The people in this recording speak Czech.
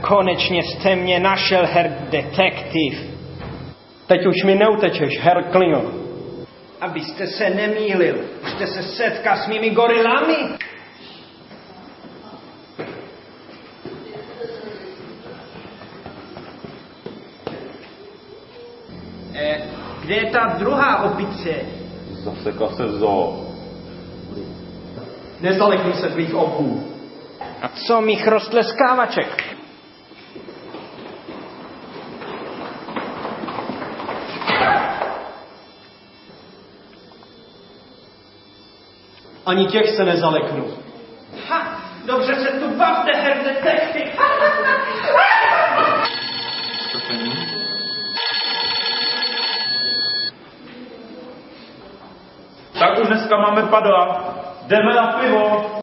konečně jste mě našel, herr detektiv. Teď už mi neutečeš, herr Klingel. Abyste se nemýlil, jste se setkal s mými gorilami? Kde je ta druhá opice? Zasekla se v zoo. Nezalekni se tvých obů. A co mých roztleskávaček? Ani těch se nezaleknu. Ha, dobře se tu bavte, herr detektiv. Tak už dneska máme padla. Jdeme na pivo.